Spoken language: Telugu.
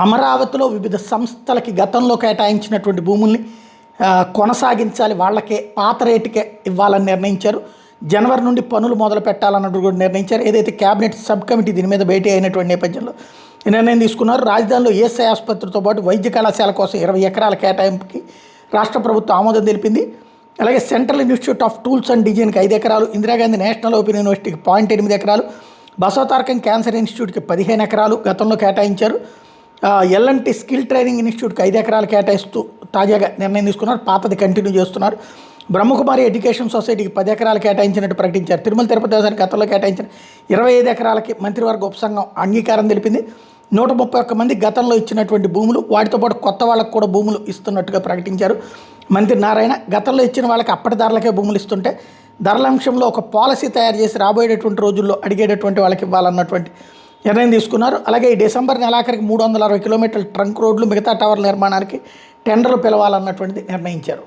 అమరావతిలో వివిధ సంస్థలకి గతంలో కేటాయించినటువంటి భూముల్ని కొనసాగించాలి, వాళ్ళకే పాత రేటుకే ఇవ్వాలని నిర్ణయించారు. జనవరి నుండి పనులు మొదలు పెట్టాలన్నట్టు కూడా నిర్ణయించారు. ఏదైతే కేబినెట్ సబ్ కమిటీ దీని మీద భేటీ అయినటువంటి నేపథ్యంలో ఈ నిర్ణయం తీసుకున్నారు. రాజధానిలో ఈఎస్ఐ ఆసుపత్రితో పాటు వైద్య కళాశాల కోసం 20 ఎకరాల కేటాయింపుకి రాష్ట్ర ప్రభుత్వం ఆమోదం తెలిపింది. అలాగే central institute of tools and డిజైన్కి 5 ఎకరాలు, ఇందిరాగాంధీ నేషనల్ ఓపెన్ యూనివర్సిటీకి 0.8 ఎకరాలు, బసవతారకం క్యాన్సర్ ఇన్స్టిట్యూట్కి 15 ఎకరాలు గతంలో కేటాయించారు. ఎల్ఎన్టీ స్కిల్ ట్రైనింగ్ ఇన్స్టిట్యూట్కి 5 ఎకరాలు కేటాయిస్తూ తాజాగా నిర్ణయం తీసుకున్నారు. పాతది కంటిన్యూ చేస్తున్నారు. బ్రహ్మకుమారి ఎడ్యుకేషన్ సొసైటీకి 10 ఎకరాలు కేటాయించినట్టు ప్రకటించారు. తిరుమల తిరుపతి దేవస్థానం గతంలో కేటాయించిన 25 ఎకరాలకి మంత్రివర్గ ఉపసంఘం అంగీకారం తెలిపింది. 131 మంది గతంలో ఇచ్చినటువంటి భూములు, వాటితో పాటు కొత్త వాళ్ళకు కూడా భూములు ఇస్తున్నట్టుగా ప్రకటించారు మంత్రి నారాయణ. గతంలో ఇచ్చిన వాళ్ళకి అప్పటి ధరలకే భూములు ఇస్తుంటే ధరల అంశంలో ఒక పాలసీ తయారు చేసి రాబోయేటటువంటి రోజుల్లో అడిగేటటువంటి వాళ్ళకి ఇవ్వాలన్నటువంటి నిర్ణయం తీసుకున్నారు. అలాగే ఈ డిసెంబర్ నెలాఖరికి 360 కిలోమీటర్ల ట్రంక్ రోడ్లు, మిగతా టవర్ల నిర్మాణానికి టెండర్లు పిలవాలన్నటువంటిది నిర్ణయించారు.